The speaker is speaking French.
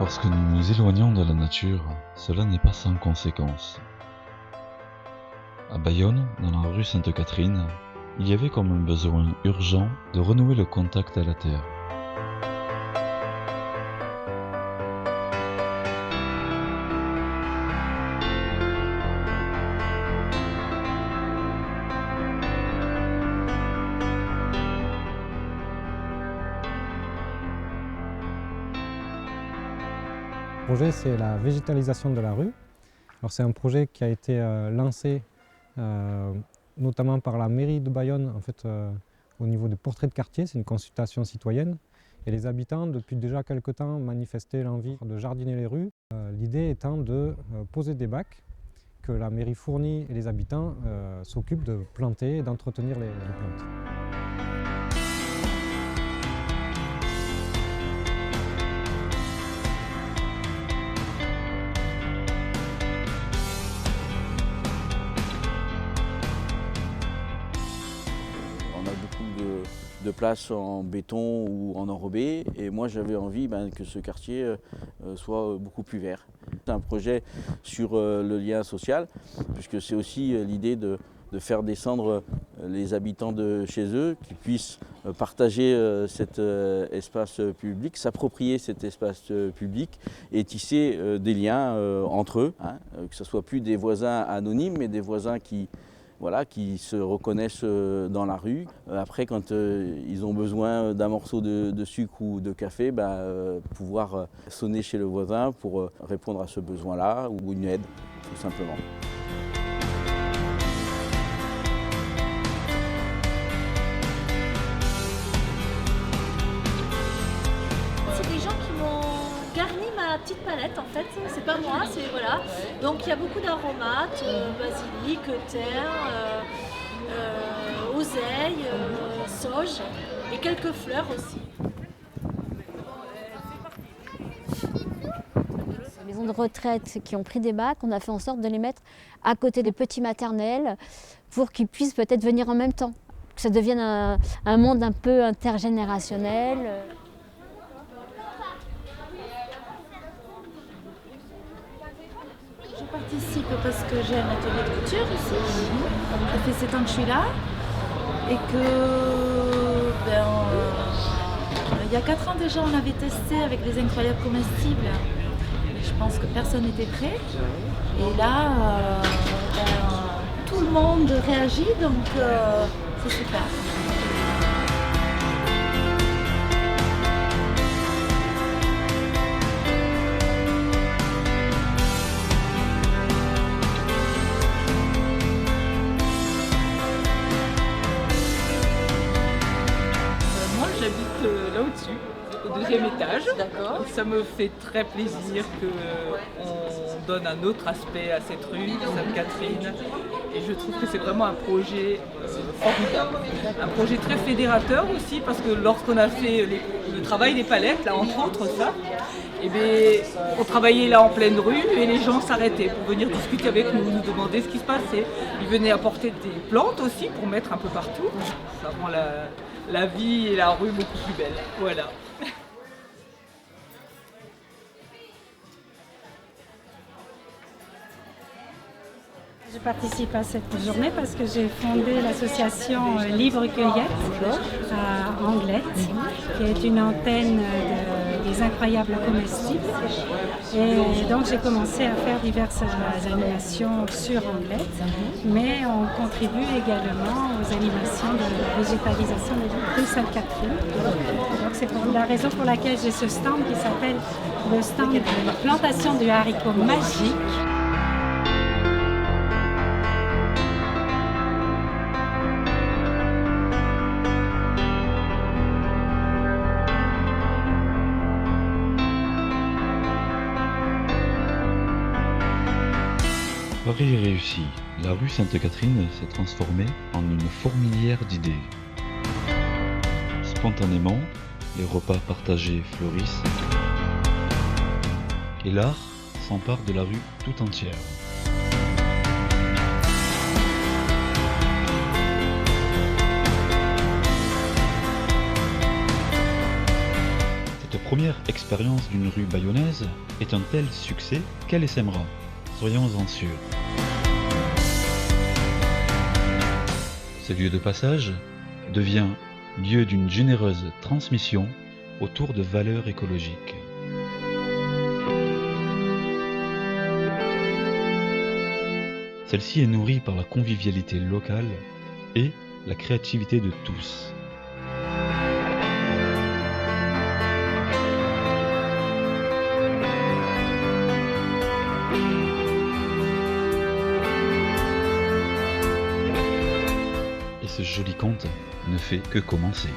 Lorsque nous nous éloignons de la nature, cela n'est pas sans conséquence. À Bayonne, dans la rue Sainte-Catherine, il y avait comme un besoin urgent de renouer le contact à la terre. Le projet, c'est la végétalisation de la rue. Alors, c'est un projet qui a été lancé notamment par la mairie de Bayonne, en fait, au niveau des portraits de quartier. C'est une consultation citoyenne. Et les habitants, depuis déjà quelques temps, manifestaient l'envie de jardiner les rues. L'idée étant de poser des bacs que la mairie fournit et les habitants s'occupent de planter et d'entretenir les plantes. On a beaucoup de places en béton ou en enrobé et moi j'avais envie que ce quartier soit beaucoup plus vert. C'est un projet sur le lien social puisque c'est aussi l'idée de faire descendre les habitants de chez eux, qui puissent partager cet espace public, s'approprier cet espace public et tisser des liens entre eux, que ce ne soit plus des voisins anonymes mais des voisins qui se reconnaissent dans la rue. Après, quand ils ont besoin d'un morceau de sucre ou de café, pouvoir sonner chez le voisin pour répondre à ce besoin-là ou une aide, tout simplement. C'est des gens qui m'ont garni ma petite palette en fait, c'est pas moi, c'est voilà. Donc il y a beaucoup d'aromates, basilic, thym, oseille, sauge et quelques fleurs aussi. Les maisons de retraite qui ont pris des bacs, on a fait en sorte de les mettre à côté des petits maternels pour qu'ils puissent peut-être venir en même temps, que ça devienne un monde un peu intergénérationnel. Je participe parce que j'ai un atelier de couture ici. Ça fait 7 ans que je suis là et que il y a 4 ans déjà on avait testé avec des incroyables comestibles. Mais je pense que personne n'était prêt. Et là, tout le monde réagit donc c'est super. J'habite là au-dessus, au deuxième étage. D'accord. Ça me fait très plaisir qu'on donne un autre aspect à cette rue, Sainte-Catherine. Et je trouve que c'est vraiment un projet formidable. Un projet très fédérateur aussi, parce que lorsqu'on a fait le travail des palettes, là entre autres ça, on travaillait là en pleine rue et les gens s'arrêtaient pour venir discuter avec nous, nous demander ce qui se passait. Ils venaient apporter des plantes aussi pour mettre un peu partout. Ça rend la vie et la rue beaucoup plus belle. Voilà. Je participe à cette journée parce que j'ai fondé l'association Libre Cueillette à Anglette, qui est une antenne des incroyables comestibles. Et donc j'ai commencé à faire diverses animations sur Anglette, mais on contribue également aux animations de végétalisation de rue Sainte-Catherine. Donc c'est la raison pour laquelle j'ai ce stand qui s'appelle le stand de plantation du haricot magique. Paris est réussi. La rue Sainte-Catherine s'est transformée en une fourmilière d'idées. Spontanément, les repas partagés fleurissent et l'art s'empare de la rue tout entière. Cette première expérience d'une rue bayonnaise est un tel succès qu'elle essaimera. Soyons-en sûrs. Ce lieu de passage devient lieu d'une généreuse transmission autour de valeurs écologiques. Celle-ci est nourrie par la convivialité locale et la créativité de tous. Et ce joli conte ne fait que commencer.